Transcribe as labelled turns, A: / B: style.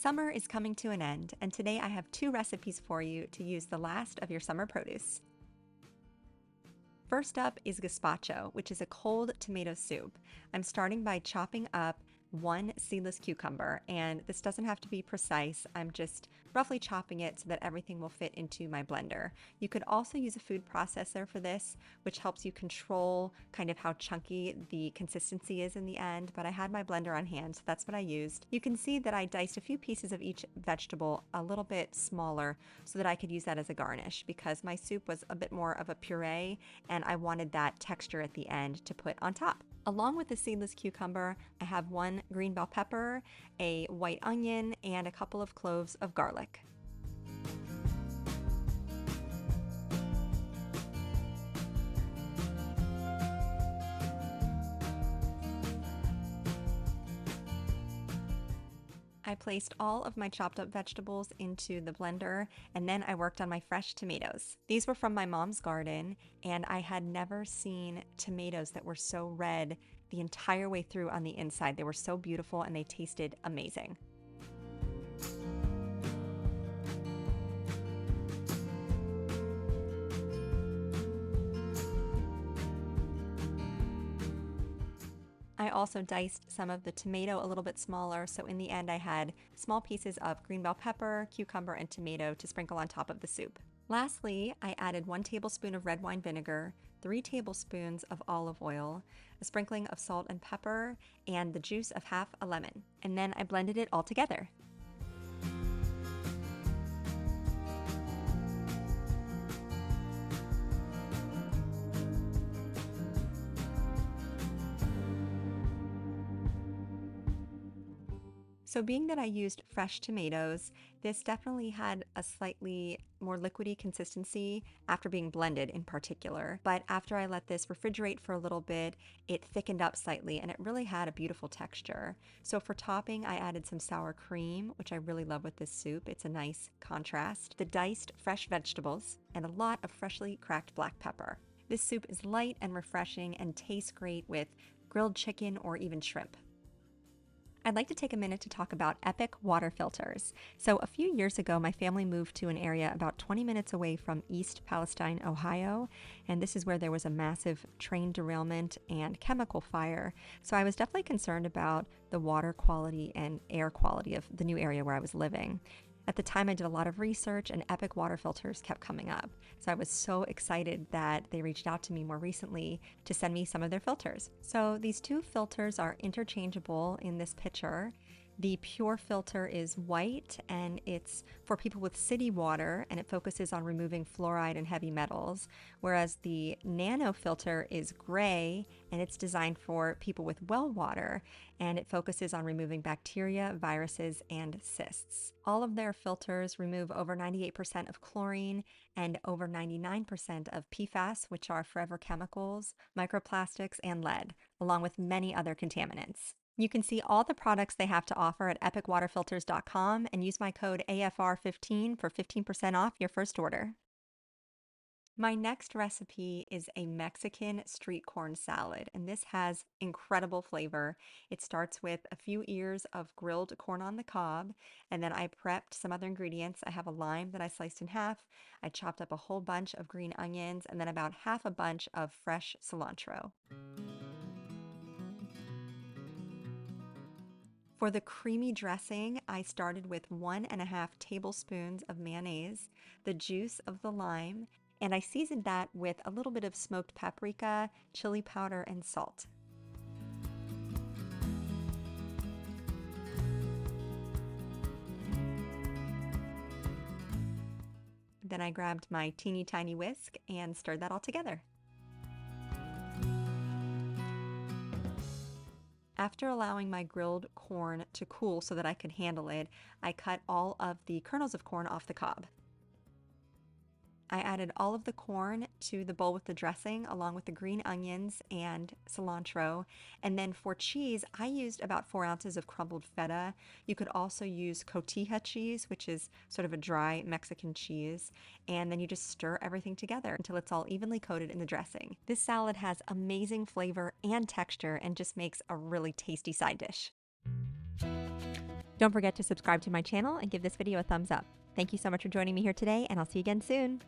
A: Summer is coming to an end, and today I have 2 recipes for you to use the last of your summer produce. First up is gazpacho, which is a cold tomato soup. I'm starting by chopping up 1 seedless cucumber, and this doesn't have to be precise. I'm just roughly chopping it so that everything will fit into my blender. You could also use a food processor for this, which helps you control kind of how chunky the consistency is in the end, but I had my blender on hand, so that's what I used. You can see that I diced a few pieces of each vegetable a little bit smaller so that I could use that as a garnish, because my soup was a bit more of a puree and I wanted that texture at the end to put on top. Along with the seedless cucumber, I have 1 green bell pepper, a white onion, and a couple of cloves of garlic. I placed all of my chopped up vegetables into the blender, and then I worked on my fresh tomatoes. These were from my mom's garden, and I had never seen tomatoes that were so red the entire way through on the inside. They were so beautiful and they tasted amazing. I also diced some of the tomato a little bit smaller, so in the end I had small pieces of green bell pepper, cucumber, and tomato to sprinkle on top of the soup. Lastly, I added 1 tablespoon of red wine vinegar, 3 tablespoons of olive oil, a sprinkling of salt and pepper, and the juice of half a lemon. And then I blended it all together. So being that I used fresh tomatoes, this definitely had a slightly more liquidy consistency after being blended in particular. But after I let this refrigerate for a little bit, it thickened up slightly and it really had a beautiful texture. So for topping, I added some sour cream, which I really love with this soup. It's a nice contrast. The diced fresh vegetables and a lot of freshly cracked black pepper. This soup is light and refreshing and tastes great with grilled chicken or even shrimp. I'd like to take a minute to talk about Epic water filters. So a few years ago, my family moved to an area about 20 minutes away from East Palestine, Ohio, and this is where there was a massive train derailment and chemical fire. So I was definitely concerned about the water quality and air quality of the new area where I was living. At the time, I did a lot of research and Epic water filters kept coming up. So I was so excited that they reached out to me more recently to send me some of their filters. So these 2 filters are interchangeable in this picture. The pure filter is white and it's for people with city water and it focuses on removing fluoride and heavy metals, whereas the nano filter is gray and it's designed for people with well water and it focuses on removing bacteria, viruses, and cysts. All of their filters remove over 98% of chlorine and over 99% of PFAS, which are forever chemicals, microplastics, and lead, along with many other contaminants. You can see all the products they have to offer at epicwaterfilters.com and use my code AFR15 for 15% off your first order. My next recipe is a Mexican street corn salad, and this has incredible flavor. It starts with a few ears of grilled corn on the cob, and then I prepped some other ingredients. I have a lime that I sliced in half. I chopped up a whole bunch of green onions, and then about half a bunch of fresh cilantro. For the creamy dressing, I started with 1.5 tablespoons of mayonnaise, the juice of the lime, and I seasoned that with a little bit of smoked paprika, chili powder, and salt. Then I grabbed my teeny tiny whisk and stirred that all together. After allowing my grilled corn to cool so that I could handle it, I cut all of the kernels of corn off the cob. I added all of the corn to the bowl with the dressing along with the green onions and cilantro. And then for cheese, I used about 4 ounces of crumbled feta. You could also use cotija cheese, which is sort of a dry Mexican cheese. And then you just stir everything together until it's all evenly coated in the dressing. This salad has amazing flavor and texture and just makes a really tasty side dish. Don't forget to subscribe to my channel and give this video a thumbs up. Thank you so much for joining me here today, and I'll see you again soon.